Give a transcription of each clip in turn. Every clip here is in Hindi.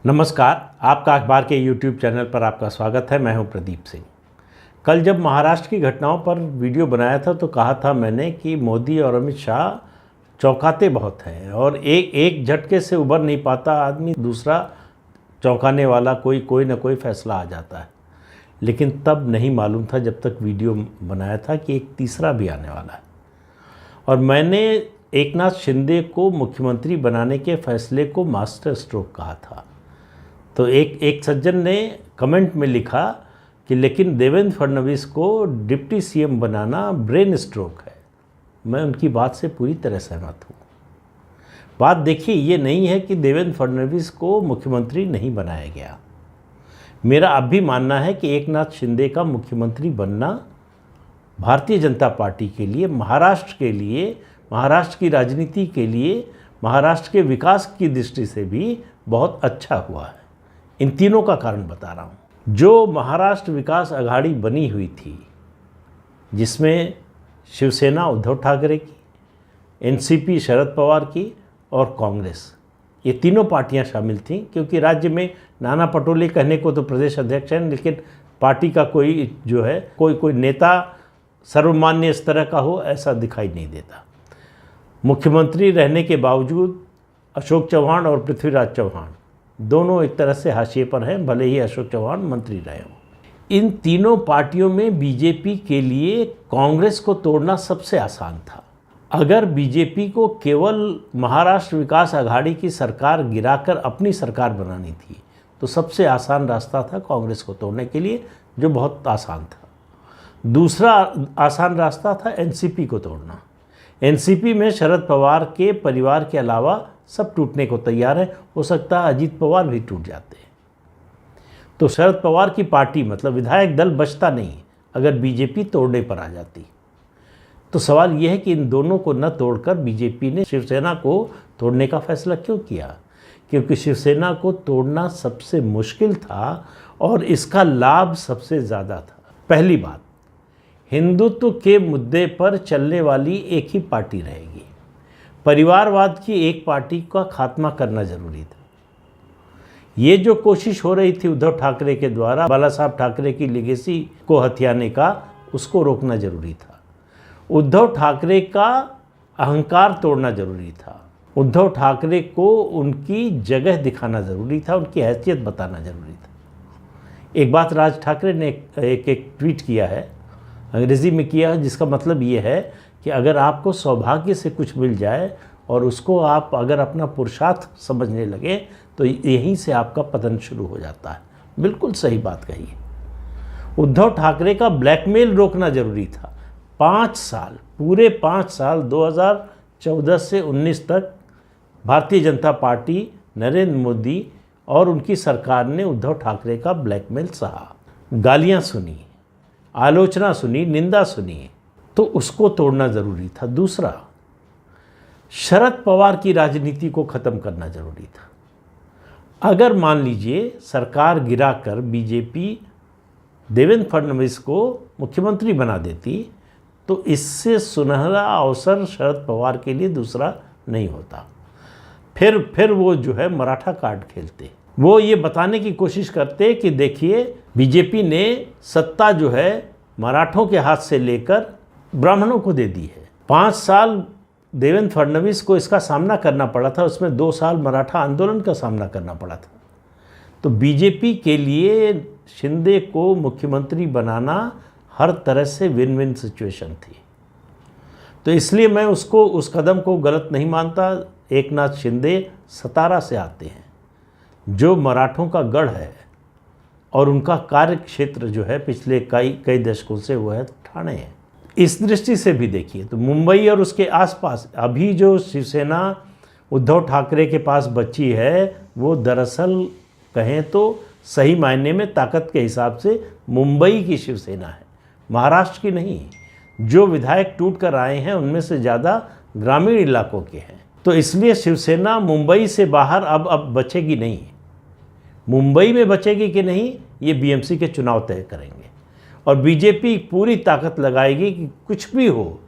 नमस्कार, आपका अखबार के YouTube चैनल पर आपका स्वागत है। मैं हूं प्रदीप सिंह। कल जब महाराष्ट्र की घटनाओं पर वीडियो बनाया था तो कहा था मैंने कि मोदी और अमित शाह चौंकाते बहुत हैं और एक झटके से उबर नहीं पाता आदमी, दूसरा चौंकाने वाला कोई ना कोई फैसला आ जाता है। लेकिन तब नहीं मालूम था जब तक वीडियो बनाया था कि एक तीसरा भी आने वाला है। और मैंने एकनाथ शिंदे को मुख्यमंत्री बनाने के फैसले को मास्टर स्ट्रोक कहा था। तो एक सज्जन ने कमेंट में लिखा कि लेकिन देवेंद्र फडणवीस को डिप्टी सीएम बनाना ब्रेन स्ट्रोक है। मैं उनकी बात से पूरी तरह सहमत हूँ। बात देखिए, ये नहीं है कि देवेंद्र फडणवीस को मुख्यमंत्री नहीं बनाया गया। मेरा अब भी मानना है कि एकनाथ शिंदे का मुख्यमंत्री बनना भारतीय जनता पार्टी के लिए, महाराष्ट्र के लिए, महाराष्ट्र की राजनीति के लिए, महाराष्ट्र के विकास की दृष्टि से भी बहुत अच्छा हुआ है। इन तीनों का कारण बता रहा हूँ। जो महाराष्ट्र विकास अघाड़ी बनी हुई थी, जिसमें शिवसेना उद्धव ठाकरे की, एनसीपी शरद पवार की और कांग्रेस, ये तीनों पार्टियां शामिल थीं। क्योंकि राज्य में नाना पटोले कहने को तो प्रदेश अध्यक्ष हैं, लेकिन पार्टी का कोई जो है कोई नेता सर्वमान्य इस तरह का हो ऐसा दिखाई नहीं देता। मुख्यमंत्री रहने के बावजूद अशोक चौहान और पृथ्वीराज चौहान दोनों एक तरह से हाशिए पर हैं, भले ही अशोक चौहान मंत्री रहे हों। इन तीनों पार्टियों में बीजेपी के लिए कांग्रेस को तोड़ना सबसे आसान था। अगर बीजेपी को केवल महाराष्ट्र विकास अघाड़ी की सरकार गिराकर अपनी सरकार बनानी थी तो सबसे आसान रास्ता था कांग्रेस को तोड़ने के लिए, जो बहुत आसान था। दूसरा आसान रास्ता था एनसीपी को तोड़ना। एनसीपी में शरद पवार के परिवार के अलावा सब टूटने को तैयार है। हो सकता है अजीत पवार भी टूट जाते हैं। तो शरद पवार की पार्टी मतलब विधायक दल बचता नहीं अगर बीजेपी तोड़ने पर आ जाती। तो सवाल यह है कि इन दोनों को न तोड़कर बीजेपी ने शिवसेना को तोड़ने का फैसला क्यों किया? क्योंकि शिवसेना को तोड़ना सबसे मुश्किल था और इसका लाभ सबसे ज़्यादा था। पहली बात, हिंदुत्व के मुद्दे पर चलने वाली एक ही पार्टी रहेगी। परिवारवाद की एक पार्टी का खात्मा करना जरूरी था। ये जो कोशिश हो रही थी उद्धव ठाकरे के द्वारा बाला साहब ठाकरे की लेगेसी को हथियाने का, उसको रोकना जरूरी था। उद्धव ठाकरे का अहंकार तोड़ना जरूरी था। उद्धव ठाकरे को उनकी जगह दिखाना जरूरी था, उनकी हैसियत बताना जरूरी था। एक बात राज ठाकरे ने एक ट्वीट किया है, अंग्रेज़ी में किया है, जिसका मतलब ये है कि अगर आपको सौभाग्य से कुछ मिल जाए और उसको आप अगर अपना पुरुषार्थ समझने लगे तो यहीं से आपका पतन शुरू हो जाता है। बिल्कुल सही बात कही है। उद्धव ठाकरे का ब्लैकमेल रोकना जरूरी था। 5 साल, पूरे 5 साल 2014 से 19 तक भारतीय जनता पार्टी, नरेंद्र मोदी और उनकी सरकार ने उद्धव ठाकरे का ब्लैकमेल सहा, गालियाँ सुनी, आलोचना सुनी, निंदा सुनी, तो उसको तोड़ना ज़रूरी था। दूसरा, शरद पवार की राजनीति को ख़त्म करना ज़रूरी था। अगर मान लीजिए सरकार गिराकर बीजेपी देवेंद्र फडणवीस को मुख्यमंत्री बना देती तो इससे सुनहरा अवसर शरद पवार के लिए दूसरा नहीं होता। फिर वो जो है मराठा कार्ड खेलते। वो ये बताने की कोशिश करते कि देखिए बीजेपी ने सत्ता जो है मराठों के हाथ से लेकर ब्राह्मणों को दे दी है। 5 साल देवेंद्र फडणवीस को इसका सामना करना पड़ा था, उसमें 2 साल मराठा आंदोलन का सामना करना पड़ा था। तो बीजेपी के लिए शिंदे को मुख्यमंत्री बनाना हर तरह से विन विन सिचुएशन थी। तो इसलिए मैं उस कदम को गलत नहीं मानता। एकनाथ शिंदे सतारा से आते हैं, जो मराठों का गढ़ है, और उनका कार्य क्षेत्र जो है पिछले कई दशकों से वो है ठाणे है। इस दृष्टि से भी देखिए तो मुंबई और उसके आसपास अभी जो शिवसेना उद्धव ठाकरे के पास बची है वो दरअसल कहें तो सही मायने में ताकत के हिसाब से मुंबई की शिवसेना है, महाराष्ट्र की नहीं। जो विधायक टूट कर आए हैं उनमें से ज़्यादा ग्रामीण इलाकों के हैं। तो इसलिए शिवसेना मुंबई से बाहर अब बचेगी नहीं। मुंबई में बचेगी कि नहीं ये बीएमसी के चुनाव तय करेंगे। और बीजेपी पूरी ताकत लगाएगी कि कुछ भी हो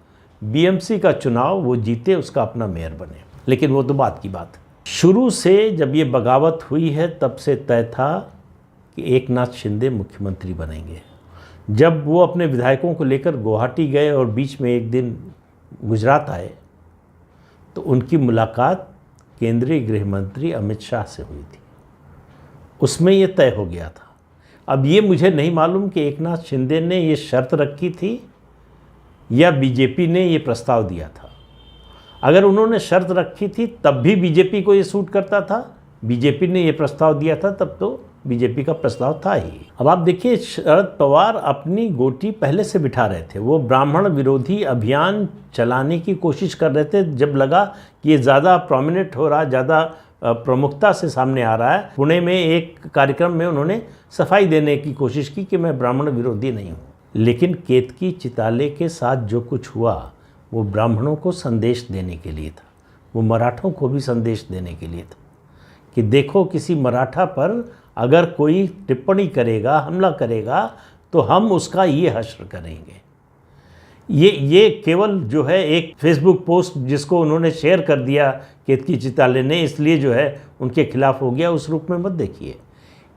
बीएमसी का चुनाव वो जीते, उसका अपना मेयर बने। लेकिन वो तो बात की बात है। शुरू से जब ये बगावत हुई है तब से तय था कि एकनाथ शिंदे मुख्यमंत्री बनेंगे। जब वो अपने विधायकों को लेकर गुवाहाटी गए और बीच में एक दिन गुजरात आए तो उनकी मुलाकात केंद्रीय गृह मंत्री अमित शाह से हुई थी। उसमें ये तय हो गया था। अब ये मुझे नहीं मालूम कि एकनाथ शिंदे ने ये शर्त रखी थी या बीजेपी ने ये प्रस्ताव दिया था। अगर उन्होंने शर्त रखी थी तब भी बीजेपी को ये सूट करता था, बीजेपी ने ये प्रस्ताव दिया था तब तो बीजेपी का प्रस्ताव था ही। अब आप देखिए, शरद पवार अपनी गोटी पहले से बिठा रहे थे। वो ब्राह्मण विरोधी अभियान चलाने की कोशिश कर रहे थे। जब लगा कि ये ज़्यादा प्रोमिनेंट हो रहा, ज़्यादा प्रमुखता से सामने आ रहा है, पुणे में एक कार्यक्रम में उन्होंने सफाई देने की कोशिश की कि मैं ब्राह्मण विरोधी नहीं हूँ। लेकिन केतकी चिताले के साथ जो कुछ हुआ वो ब्राह्मणों को संदेश देने के लिए था, वो मराठों को भी संदेश देने के लिए था कि देखो, किसी मराठा पर अगर कोई टिप्पणी करेगा, हमला करेगा तो हम उसका ये हश्र करेंगे। ये केवल जो है एक फेसबुक पोस्ट जिसको उन्होंने शेयर कर दिया केतकी चिताले ने, इसलिए जो है उनके खिलाफ हो गया, उस रूप में मत देखिए।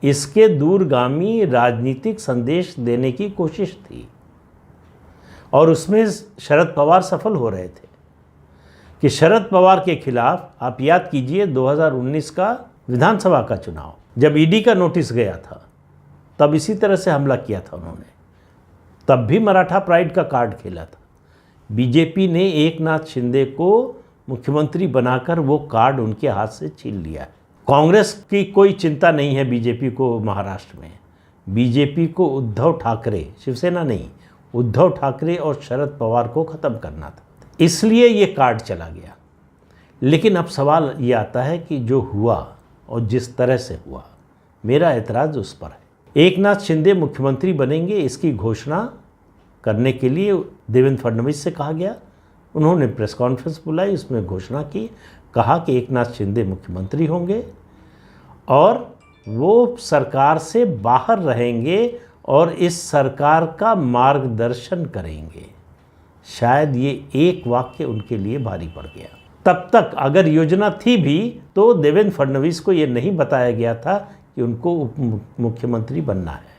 इसके दूरगामी राजनीतिक संदेश देने की कोशिश थी और उसमें शरद पवार सफल हो रहे थे कि शरद पवार के खिलाफ, आप याद कीजिए 2019 का विधानसभा का चुनाव, जब ईडी का नोटिस गया था तब इसी तरह से हमला किया था उन्होंने। तब भी मराठा प्राइड का कार्ड खेला था। बीजेपी ने एकनाथ शिंदे को मुख्यमंत्री बनाकर वो कार्ड उनके हाथ से छीन लिया। कांग्रेस की कोई चिंता नहीं है बीजेपी को महाराष्ट्र में। बीजेपी को उद्धव ठाकरे, शिवसेना नहीं, उद्धव ठाकरे और शरद पवार को ख़त्म करना था, इसलिए ये कार्ड चला गया। लेकिन अब सवाल ये आता है कि जो हुआ और जिस तरह से हुआ, मेरा एतराज़ उस पर है। एकनाथ शिंदे मुख्यमंत्री बनेंगे, इसकी घोषणा करने के लिए देवेंद्र फडणवीस से कहा गया। उन्होंने प्रेस कॉन्फ्रेंस बुलाई, उसमें घोषणा की, कहा कि एकनाथ शिंदे मुख्यमंत्री होंगे और वो सरकार से बाहर रहेंगे और इस सरकार का मार्गदर्शन करेंगे। शायद ये एक वाक्य उनके लिए भारी पड़ गया। तब तक अगर योजना थी भी तो देवेंद्र फडणवीस को ये नहीं बताया गया था कि उनको उप मुख्यमंत्री बनना है।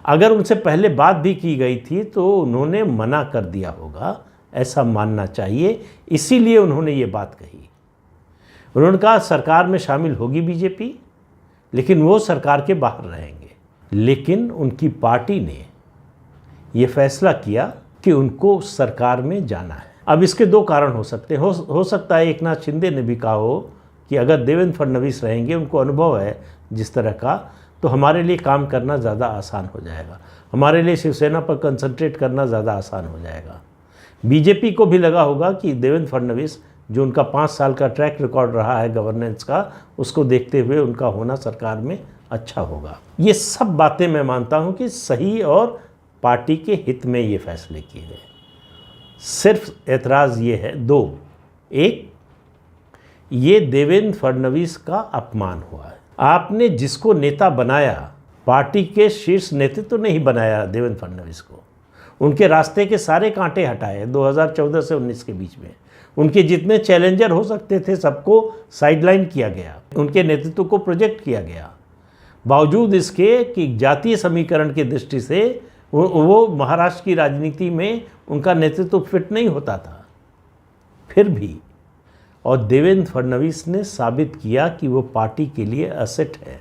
अगर उनसे पहले बात भी की गई थी तो उन्होंने मना कर दिया होगा, ऐसा मानना चाहिए। इसीलिए उन्होंने ये बात कही। उन्होंने कहा सरकार में शामिल होगी बीजेपी, लेकिन वो सरकार के बाहर रहेंगे। लेकिन उनकी पार्टी ने ये फैसला किया कि उनको सरकार में जाना है। अब इसके दो कारण हो सकते हैं। हो सकता है एकनाथ शिंदे ने भी कहा हो कि अगर देवेंद्र फडणवीस रहेंगे, उनको अनुभव है जिस तरह का, तो हमारे लिए काम करना ज़्यादा आसान हो जाएगा, हमारे लिए शिवसेना पर कंसंट्रेट करना ज़्यादा आसान हो जाएगा। बीजेपी को भी लगा होगा कि देवेंद्र फडणवीस, जो उनका 5 साल का ट्रैक रिकॉर्ड रहा है गवर्नेंस का, उसको देखते हुए उनका होना सरकार में अच्छा होगा। ये सब बातें मैं मानता हूँ कि सही और पार्टी के हित में ये फैसले किए गए। सिर्फ एतराज़ ये है दो। एक, ये देवेंद्र फडणवीस का अपमान हुआ है। आपने जिसको नेता बनाया, पार्टी के शीर्ष नेतृत्व ने ही बनाया देवेंद्र फडणवीस को, उनके रास्ते के सारे कांटे हटाए 2014 से 19 के बीच में। उनके जितने चैलेंजर हो सकते थे सबको साइडलाइन किया गया, उनके नेतृत्व को प्रोजेक्ट किया गया। बावजूद इसके कि जातीय समीकरण की दृष्टि से वो महाराष्ट्र की राजनीति में उनका नेतृत्व फिट नहीं होता था, फिर भी, और देवेंद्र फडणवीस ने साबित किया कि वो पार्टी के लिए असेट है,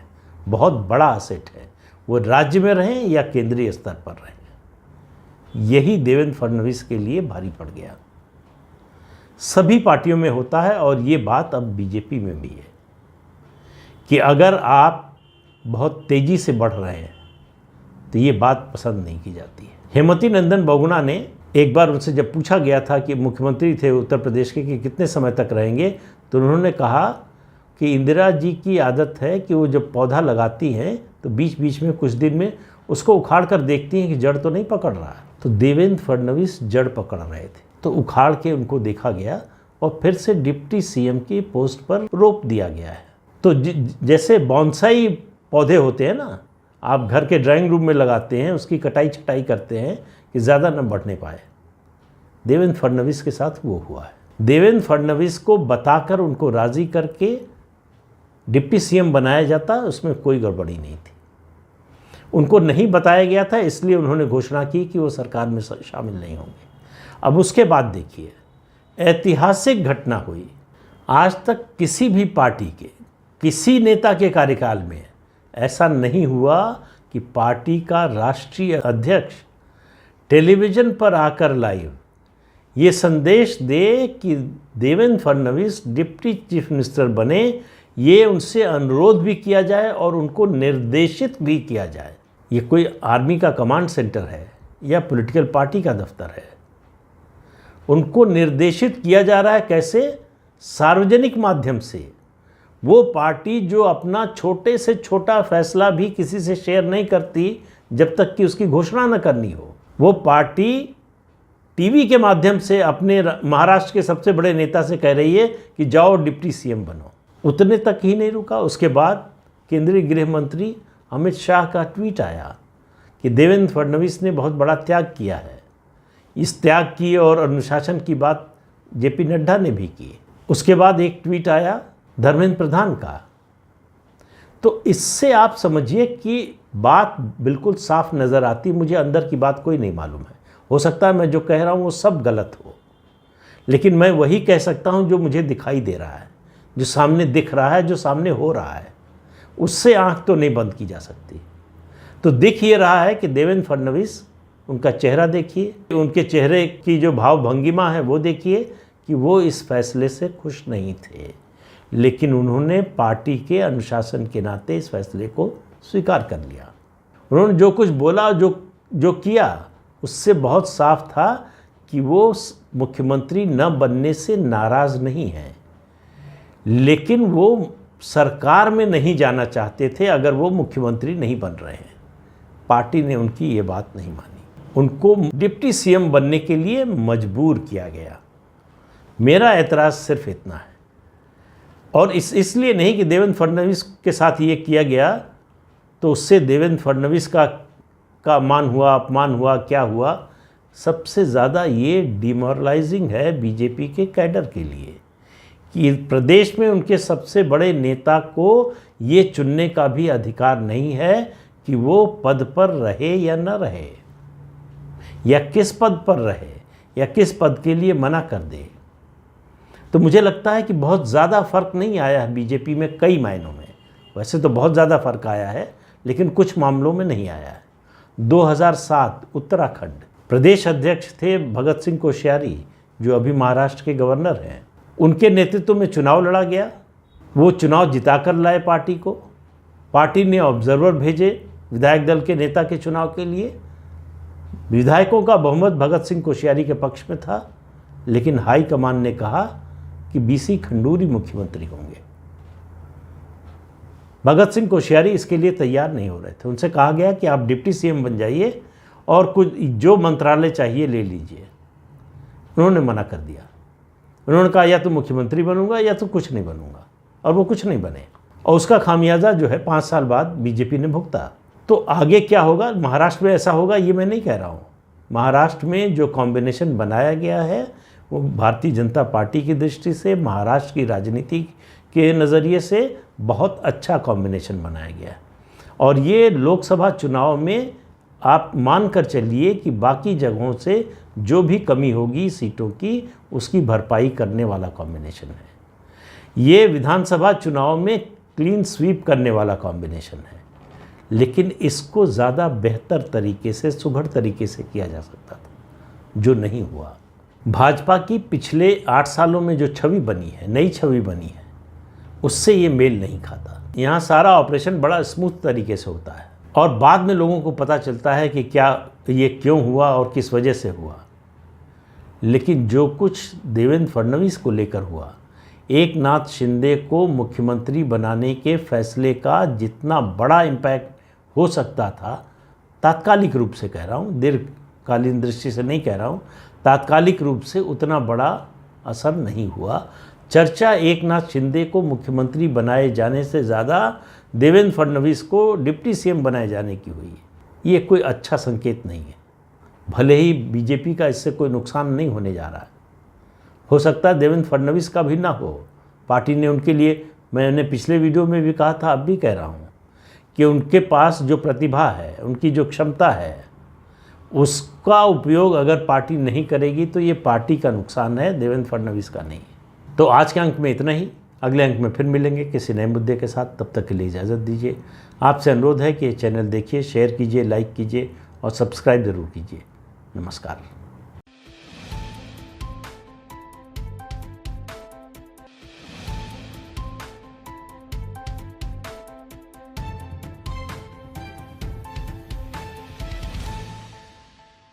बहुत बड़ा असेट है, वो राज्य में रहें या केंद्रीय स्तर पर रहें। यही देवेंद्र फडणवीस के लिए भारी पड़ गया। सभी पार्टियों में होता है और ये बात अब बीजेपी में भी है कि अगर आप बहुत तेज़ी से बढ़ रहे हैं तो ये बात पसंद नहीं की जाती है। हेमवती नंदन बहुगुणा ने एक बार उनसे जब पूछा गया था कि मुख्यमंत्री थे उत्तर प्रदेश के कि कितने समय तक रहेंगे, तो उन्होंने कहा कि इंदिरा जी की आदत है कि वो जब पौधा लगाती हैं तो बीच बीच में कुछ दिन में उसको उखाड़ कर देखती हैं कि जड़ तो नहीं पकड़ रहा है। तो देवेंद्र फडणवीस जड़ पकड़ रहे थे, तो उखाड़ के उनको देखा गया और फिर से डिप्टी सीएम की पोस्ट पर रोप दिया गया है। तो जैसे बॉन्साई पौधे होते हैं ना, आप घर के ड्राइंग रूम में लगाते हैं, उसकी कटाई छटाई करते हैं कि ज़्यादा न बढ़ने पाए। देवेंद्र फडणवीस के साथ वो हुआ है। देवेंद्र फडणवीस को बताकर, उनको राज़ी करके डिप्टी सीएम बनाया जाता, उसमें कोई गड़बड़ी नहीं थी। उनको नहीं बताया गया था, इसलिए उन्होंने घोषणा की कि वो सरकार में शामिल नहीं होंगे। अब उसके बाद देखिए, ऐतिहासिक घटना हुई। आज तक किसी भी पार्टी के किसी नेता के कार्यकाल में ऐसा नहीं हुआ कि पार्टी का राष्ट्रीय अध्यक्ष टेलीविज़न पर आकर लाइव ये संदेश दे कि Devendra Fadnavis deputy chief minister बने, ये उनसे अनुरोध भी किया जाए और उनको निर्देशित भी किया जाए। ये कोई आर्मी का कमांड सेंटर है या पॉलिटिकल पार्टी का दफ्तर है? उनको निर्देशित किया जा रहा है कैसे? सार्वजनिक माध्यम से। वो पार्टी जो अपना छोटे से छोटा फैसला भी किसी से शेयर नहीं करती जब तक कि उसकी घोषणा न करनी हो, वो पार्टी टीवी के माध्यम से अपने महाराष्ट्र के सबसे बड़े नेता से कह रही है कि जाओ डिप्टी सीएम बनो। उतने तक ही नहीं रुका, उसके बाद केंद्रीय गृह मंत्री अमित शाह का ट्वीट आया कि देवेंद्र फडणवीस ने बहुत बड़ा त्याग किया है। इस त्याग की और अनुशासन की बात जेपी नड्डा ने भी की। उसके बाद एक ट्वीट आया धर्मेंद्र प्रधान का। तो इससे आप समझिए कि बात बिल्कुल साफ नज़र आती। मुझे अंदर की बात कोई नहीं मालूम है, हो सकता है मैं जो कह रहा हूँ वो सब गलत हो, लेकिन मैं वही कह सकता हूँ जो मुझे दिखाई दे रहा है, जो सामने दिख रहा है, जो सामने हो रहा है। उससे आंख तो नहीं बंद की जा सकती। तो दिख ये रहा है कि देवेंद्र फडणवीस, उनका चेहरा देखिए, उनके चेहरे की जो भाव भंगिमा है वो देखिए कि वो इस फैसले से खुश नहीं थे, लेकिन उन्होंने पार्टी के अनुशासन के नाते इस फैसले को स्वीकार कर लिया। उन्होंने जो कुछ बोला, जो किया, उससे बहुत साफ था कि वो मुख्यमंत्री न बनने से नाराज़ नहीं हैं, लेकिन वो सरकार में नहीं जाना चाहते थे अगर वो मुख्यमंत्री नहीं बन रहे हैं। पार्टी ने उनकी ये बात नहीं मानी, उनको डिप्टी सीएम बनने के लिए मजबूर किया गया। मेरा एतराज़ सिर्फ इतना है, और इसलिए नहीं कि देवेंद्र फडणवीस के साथ ये किया गया तो उससे देवेंद्र फडणवीस का मान हुआ, अपमान हुआ, क्या हुआ। सबसे ज़्यादा ये डिमोरलाइजिंग है बीजेपी के कैडर के लिए कि प्रदेश में उनके सबसे बड़े नेता को ये चुनने का भी अधिकार नहीं है कि वो पद पर रहे या न रहे, या किस पद पर रहे, या किस पद के लिए मना कर दे। तो मुझे लगता है कि बहुत ज़्यादा फ़र्क नहीं आया है बीजेपी में कई मायनों में। वैसे तो बहुत ज़्यादा फ़र्क आया है, लेकिन कुछ मामलों में नहीं आया है। 2007 उत्तराखंड, प्रदेश अध्यक्ष थे भगत सिंह कोश्यारी, जो अभी महाराष्ट्र के गवर्नर हैं। उनके नेतृत्व में चुनाव लड़ा गया, वो चुनाव जिता कर लाए पार्टी को। पार्टी ने ऑब्जर्वर भेजे विधायक दल के नेता के चुनाव के लिए। विधायकों का बहुमत भगत सिंह कोश्यारी के पक्ष में था, लेकिन हाईकमान ने कहा कि बीसी खंडूरी मुख्यमंत्री होंगे। भगत सिंह कोश्यारी इसके लिए तैयार नहीं हो रहे थे। उनसे कहा गया कि आप डिप्टी सीएम बन जाइए और कुछ जो मंत्रालय चाहिए ले लीजिए। उन्होंने मना कर दिया। उन्होंने कहा या तो मुख्यमंत्री बनूंगा या तो कुछ नहीं बनूंगा, और वो कुछ नहीं बने। और उसका खामियाजा जो है 5 साल बाद बीजेपी ने भुगता। तो आगे क्या होगा, महाराष्ट्र में ऐसा होगा ये मैं नहीं कह रहा हूँ। महाराष्ट्र में जो कॉम्बिनेशन बनाया गया है वो भारतीय जनता पार्टी की दृष्टि से, महाराष्ट्र की राजनीति के नज़रिए से बहुत अच्छा कॉम्बिनेशन बनाया गया है। और ये लोकसभा चुनाव में आप मान कर चलिए कि बाकी जगहों से जो भी कमी होगी सीटों की, उसकी भरपाई करने वाला कॉम्बिनेशन है। ये विधानसभा चुनाव में क्लीन स्वीप करने वाला कॉम्बिनेशन है, लेकिन इसको ज़्यादा बेहतर तरीके से, सुघड़ तरीके से किया जा सकता था, जो नहीं हुआ। भाजपा की पिछले 8 सालों में जो छवि बनी है, नई छवि बनी है, उससे ये मेल नहीं खाता। यहाँ सारा ऑपरेशन बड़ा स्मूथ तरीके से होता है और बाद में लोगों को पता चलता है कि क्या ये क्यों हुआ और किस वजह से हुआ। लेकिन जो कुछ देवेंद्र फडणवीस को लेकर हुआ, एकनाथ शिंदे को मुख्यमंत्री बनाने के फैसले का जितना बड़ा इम्पैक्ट हो सकता था, तात्कालिक रूप से कह रहा हूँ, दीर्घकालीन दृष्टि से नहीं कह रहा हूँ, तात्कालिक रूप से उतना बड़ा असर नहीं हुआ। चर्चा एकनाथ शिंदे को मुख्यमंत्री बनाए जाने से ज़्यादा देवेंद्र फडणवीस को डिप्टी सीएम बनाए जाने की हुई है। ये कोई अच्छा संकेत नहीं है। भले ही बीजेपी का इससे कोई नुकसान नहीं होने जा रहा है, हो सकता है देवेंद्र फडणवीस का भी ना हो। पार्टी ने उनके लिए मैंने पिछले वीडियो में भी कहा था, अब भी कह रहा हूँ कि उनके पास जो प्रतिभा है, उनकी जो क्षमता है, उसका उपयोग अगर पार्टी नहीं करेगी तो ये पार्टी का नुकसान है, देवेंद्र फडणवीस का नहीं। तो आज के अंक में इतना ही। अगले अंक में फिर मिलेंगे किसी नए मुद्दे के साथ। तब तक के लिए इजाज़त दीजिए। आपसे अनुरोध है कि ये चैनल देखिए, शेयर कीजिए, लाइक कीजिए और सब्सक्राइब ज़रूर कीजिए। नमस्कार।